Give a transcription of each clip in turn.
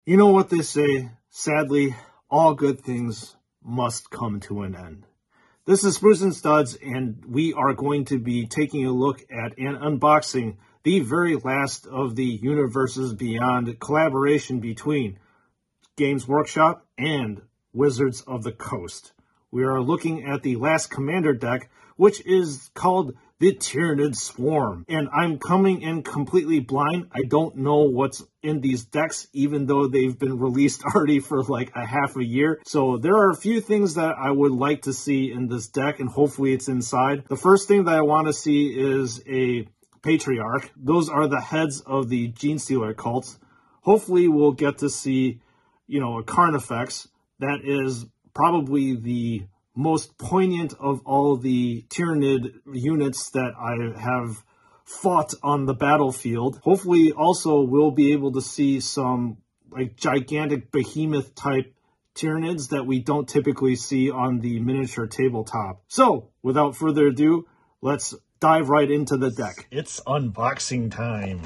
You know what they say, sadly, all good things must come to an end. This is Spruce and Studs, and we are going to be taking a look at and unboxing the very last of the Universes Beyond collaboration between Games Workshop and Wizards of the Coast. We are looking at the last Commander deck, which is called the Tyranid Swarm. And I'm coming in completely blind. I don't know what's in these decks, even though they've been released already for like a half a year. So there are a few things that I would like to see in this deck, and hopefully it's inside. The first thing that I want to see is a Patriarch. Those are the heads of the Genestealer cults. Hopefully we'll get to see, a Carnifex. That is probably the most poignant of all the Tyranid units that I have fought on the battlefield. Hopefully also we'll be able to see some like gigantic behemoth type Tyranids that we don't typically see on the miniature tabletop. So without further ado, let's dive right into the deck. It's unboxing time.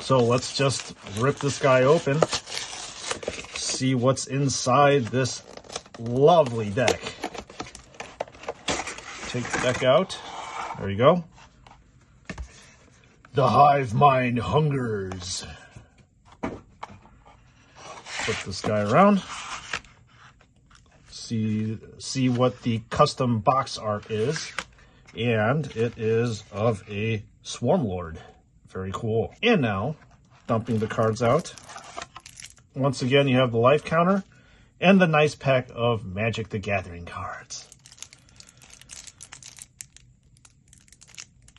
So let's just rip this guy open, see what's inside this lovely deck. Take the deck out. There you go. The hive mind hungers. Flip this guy around. See what the custom box art is. And it is of a Swarm Lord. Very cool. And now, dumping the cards out. Once again, you have the life counter and the nice pack of Magic the Gathering cards.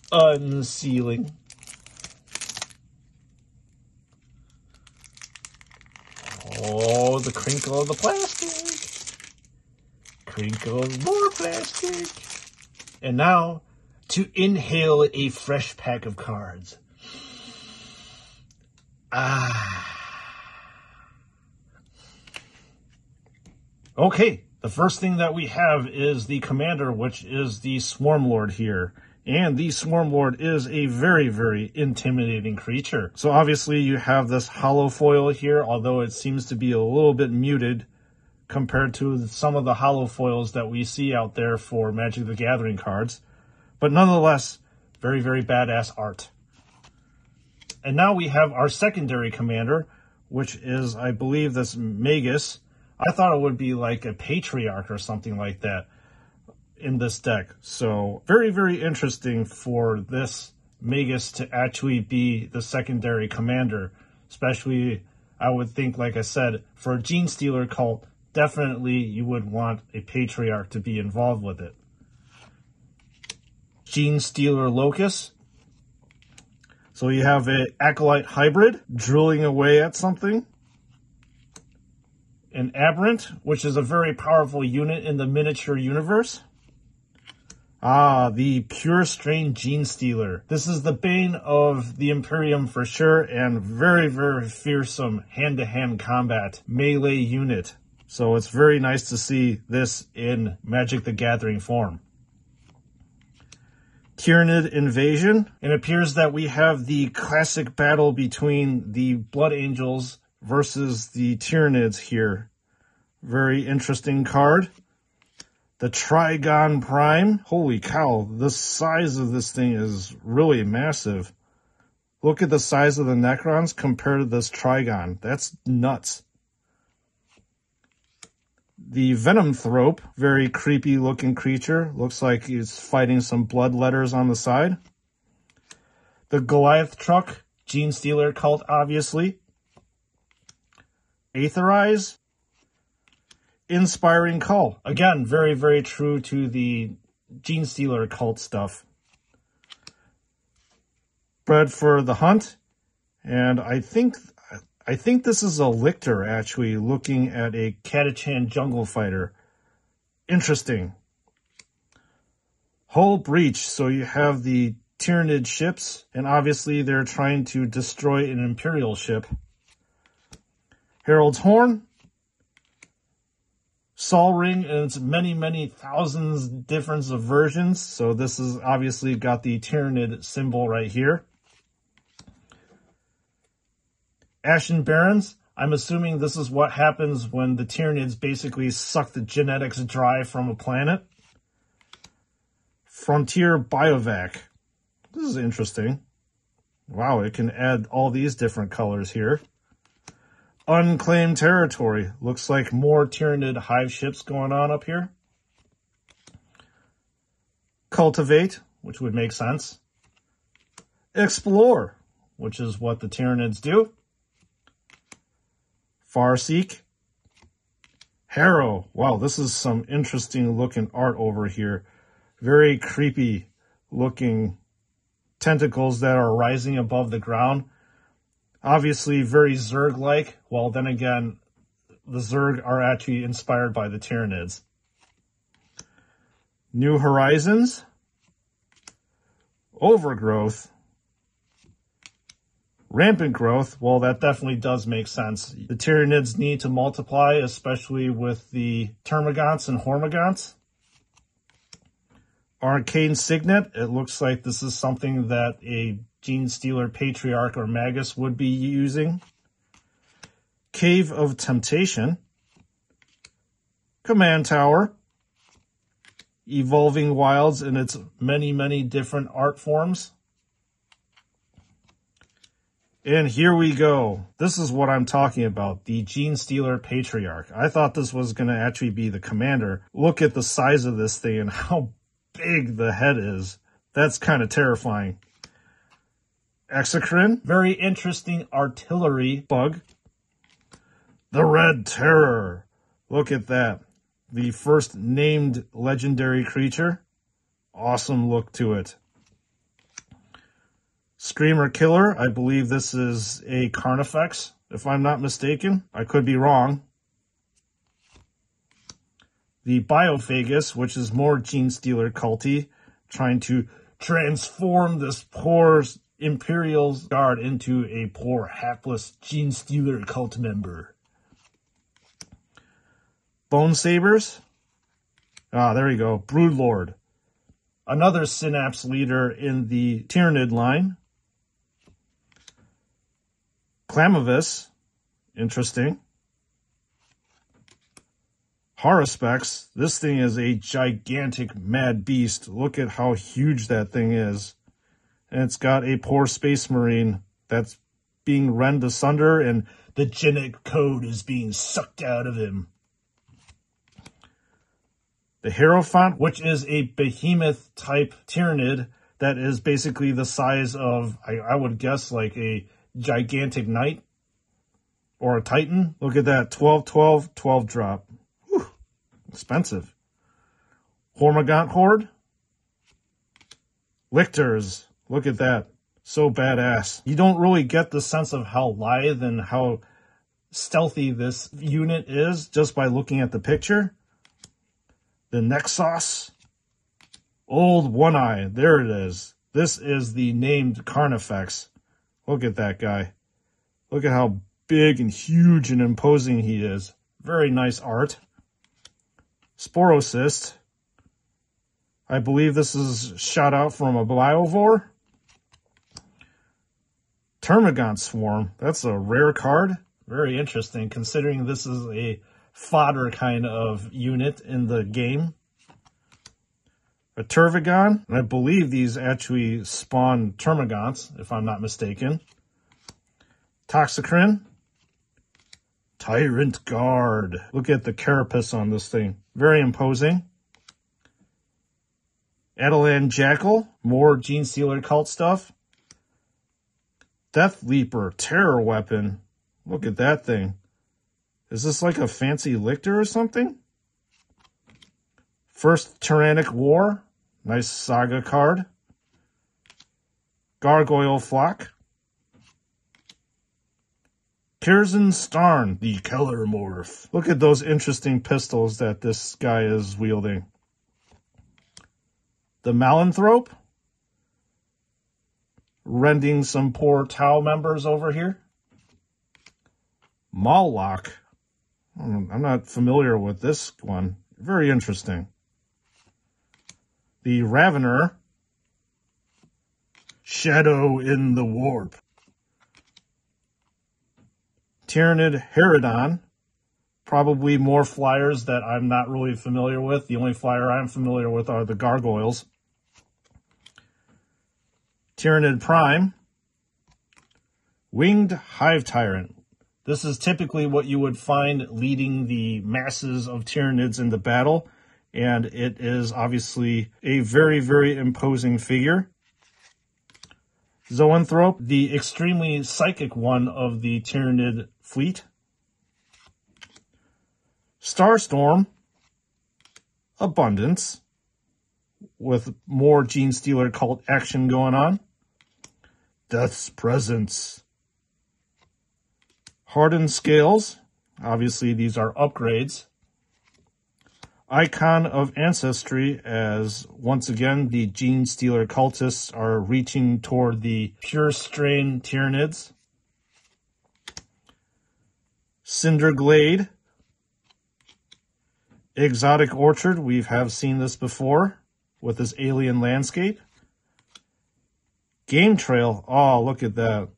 Unsealing. Oh, the crinkle of the plastic. Crinkle of more plastic. And now, to inhale a fresh pack of cards. Okay, the first thing that we have is the Commander, which is the Swarm Lord here. And the Swarm Lord is a very, very intimidating creature. So obviously you have this hollow foil here, although it seems to be a little bit muted compared to some of the hollow foils that we see out there for Magic the Gathering cards. But nonetheless, very, very badass art. And now we have our secondary Commander, which is, I believe, this Magus. I thought it would be like a Patriarch or something like that in this deck. So very, very interesting for this Magus to actually be the secondary Commander. Especially, I would think, like I said, for a Genestealer cult, definitely you would want a Patriarch to be involved with it. Genestealer Locus. So you have an Acolyte Hybrid drilling away at something. An Aberrant, which is a very powerful unit in the miniature universe. The Pure Strain Genestealer. This is the bane of the Imperium for sure, and very, very fearsome hand-to-hand combat melee unit. So it's very nice to see this in Magic the Gathering form. Tyranid Invasion. It appears that we have the classic battle between the Blood Angels versus the Tyranids here. Very interesting card. The Trigon Prime. Holy cow, the size of this thing is really massive. Look at the size of the Necrons compared to this Trigon. That's nuts. The Venomthrope, very creepy looking creature. Looks like he's fighting some bloodletters on the side. The Goliath Truck, Genestealer cult, obviously. Aetherize. Inspiring Call. Again, very, very true to the Genestealer cult stuff. Bred for the Hunt. And I think this is a Lictor, actually, looking at a Catachan Jungle Fighter. Interesting. Hull Breach. So you have the Tyranid ships, and obviously they're trying to destroy an Imperial ship. Herald's Horn. Sol Ring, and it's many, many thousands different of versions. So this is obviously got the Tyranid symbol right here. Ashen Barrens. I'm assuming this is what happens when the Tyranids basically suck the genetics dry from a planet. Frontier Biovac. This is interesting. Wow, it can add all these different colors here. Unclaimed Territory. Looks like more Tyranid hive ships going on up here. Cultivate, which would make sense. Explore, which is what the Tyranids do. Farseek. Harrow. Wow, this is some interesting looking art over here. Very creepy looking tentacles that are rising above the ground. Obviously very Zerg-like. Well, then again, the Zerg are actually inspired by the Tyranids. New Horizons. Overgrowth. Rampant growth. Well, that definitely does make sense. The Tyranids need to multiply, especially with the Termagants and Hormagaunts. Arcane Signet. It looks like this is something that a Gene Stealer Patriarch or Magus would be using. Cave of Temptation. Command Tower. Evolving Wilds in its many, many different art forms. And here we go. This is what I'm talking about, the Gene Stealer Patriarch. I thought this was going to actually be the commander. Look at the size of this thing and how big the head is. That's kind of terrifying. Exocrine, very interesting artillery bug. The Red Terror. Look at that. The first named legendary creature. Awesome look to it. Screamer Killer. I believe this is a Carnifex, if I'm not mistaken. I could be wrong. The Biophagus, which is more Gene Stealer culty, trying to transform this poor Imperial Guard into a poor, hapless Gene Stealer cult member. Bone Sabers. Ah, there you go. Broodlord. Another Synapse leader in the Tyranid line. Clamovis. Interesting. Haruspex. This thing is a gigantic mad beast. Look at how huge that thing is. And it's got a poor Space Marine that's being rent asunder, and the genetic code is being sucked out of him. The Hierophant, which is a behemoth-type Tyranid that is basically the size of, I would guess, like a gigantic knight or a titan. Look at that, 12, 12, 12 drop. Whew, expensive. Hormagaunt Horde. Lictors. Look at that. So badass. You don't really get the sense of how lithe and how stealthy this unit is just by looking at the picture. The Nexos. Old One Eye. There it is. This is the named Carnifex. Look at that guy. Look at how big and huge and imposing he is. Very nice art. Sporocyst. I believe this is shot out from a Biovore. Termagant Swarm. That's a rare card. Very interesting, considering this is a fodder kind of unit in the game. A Turvagon. And I believe these actually spawn Termagants, if I'm not mistaken. Toxicrin. Tyrant Guard. Look at the carapace on this thing. Very imposing. Adelan Jackal. More Gene Stealer cult stuff. Death Leaper. Terror Weapon. Look at that thing. Is this like a fancy lictor or something? First Tyrannic War. Nice saga card. Gargoyle Flock. Kirzan Starn, the Keller Morph. Look at those interesting pistols that this guy is wielding. The Malanthrope. Rending some poor Tau members over here. Mawlock. I'm not familiar with this one. Very interesting. The Ravener. Shadow in the Warp. Tyranid Herodon. Probably more flyers that I'm not really familiar with. The only flyer I'm familiar with are the gargoyles. Tyranid Prime. Winged Hive Tyrant. This is typically what you would find leading the masses of Tyranids into battle, and it is obviously a very, very imposing figure. Zoanthrope, the extremely psychic one of the Tyranid fleet. Starstorm, Abundance, with more Gene Stealer cult action going on. Death's Presence. Hardened Scales, obviously these are upgrades. Icon of Ancestry, as once again the Gene Stealer cultists are reaching toward the pure strain Tyranids. Cinderglade. Exotic Orchard, we have seen this before with this alien landscape. Game Trail, oh look at that.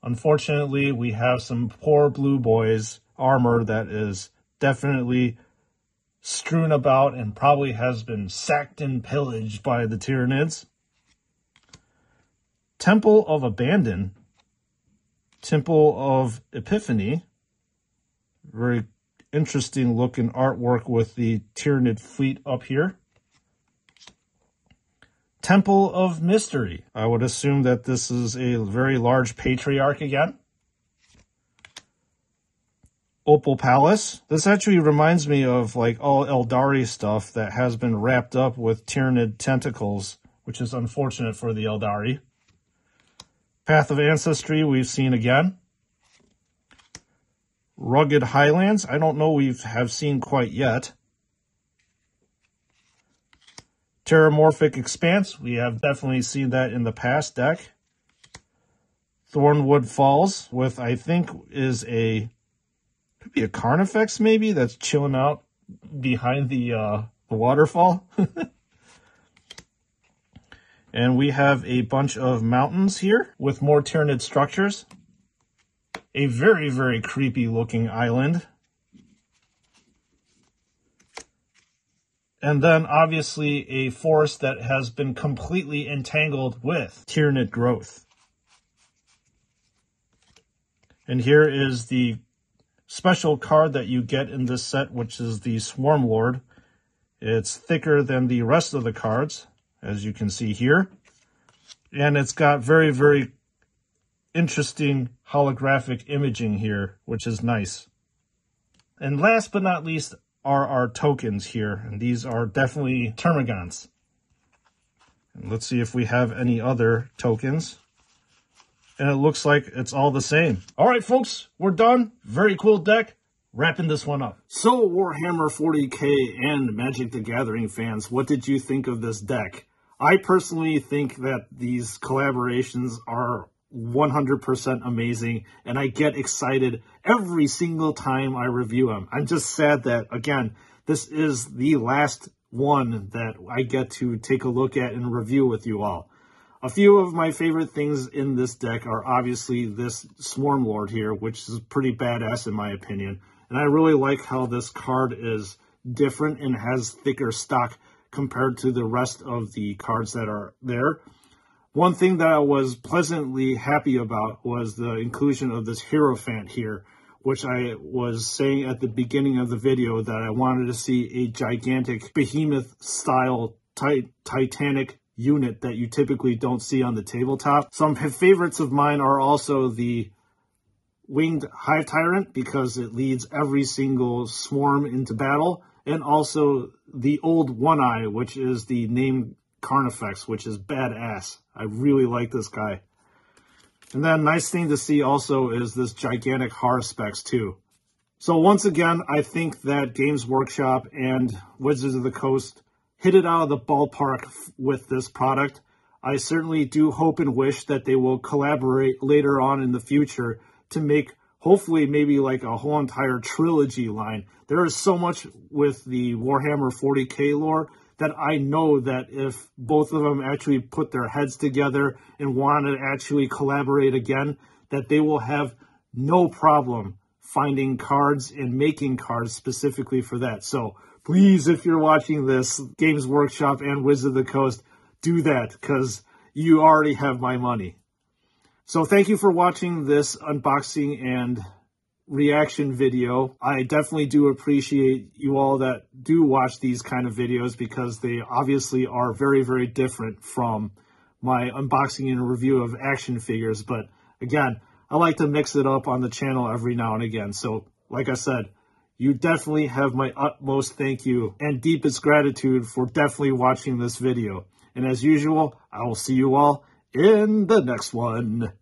Unfortunately, we have some poor blue boys armor that is definitely strewn about and probably has been sacked and pillaged by the Tyranids. Temple of Abandon. Temple of Epiphany. Very interesting looking artwork with the Tyranid fleet up here. Temple of Mystery. I would assume that this is a very large patriarch again. Opal Palace. This actually reminds me of like all Eldari stuff that has been wrapped up with Tyranid tentacles, which is unfortunate for the Eldari. Path of Ancestry we've seen again. Rugged Highlands. I don't know we have seen quite yet. Terramorphic Expanse, we have definitely seen that in the past deck. Thornwood Falls with, I think, is could be a Carnifex maybe, that's chilling out behind the waterfall. And we have a bunch of mountains here with more Tyranid structures. A very, very creepy looking island. And then, obviously, a forest that has been completely entangled with Tyranid growth. And here is the special card that you get in this set, which is the Swarm Lord. It's thicker than the rest of the cards, as you can see here. And it's got very, very interesting holographic imaging here, which is nice. And last but not least, are our tokens here, and these are definitely Termagants. And let's see if we have any other tokens. And it looks like it's all the same. All right, folks, we're done. Very cool deck. Wrapping this one up. So, Warhammer 40K and Magic the Gathering fans, what did you think of this deck? I personally think that these collaborations are 100% amazing, and I get excited every single time I review them. I'm just sad that, again, this is the last one that I get to take a look at and review with you all. A few of my favorite things in this deck are obviously this Swarm Lord here, which is pretty badass in my opinion, and I really like how this card is different and has thicker stock compared to the rest of the cards that are there. One thing that I was pleasantly happy about was the inclusion of this Hierophant here, which I was saying at the beginning of the video that I wanted to see a gigantic behemoth-style Titanic unit that you typically don't see on the tabletop. Some favorites of mine are also the Winged Hive Tyrant, because it leads every single swarm into battle, and also the Old One-Eye, which is the named Carnifex, which is badass. I really like this guy. And then nice thing to see also is this gigantic Harspex too. So once again, I think that Games Workshop and Wizards of the Coast hit it out of the ballpark with this product. I certainly do hope and wish that they will collaborate later on in the future to make hopefully maybe like a whole entire trilogy line. There is so much with the Warhammer 40K lore that I know that if both of them actually put their heads together and want to actually collaborate again, that they will have no problem finding cards and making cards specifically for that. So please, if you're watching this, Games Workshop and Wizard of the Coast, do that, because you already have my money. So thank you for watching this unboxing and reaction video. I definitely do appreciate you all that do watch these kind of videos, because they obviously are very, very different from my unboxing and review of action figures. But again, I like to mix it up on the channel every now and again. So like I said, you definitely have my utmost thank you and deepest gratitude for definitely watching this video. And as usual, I will see you all in the next one.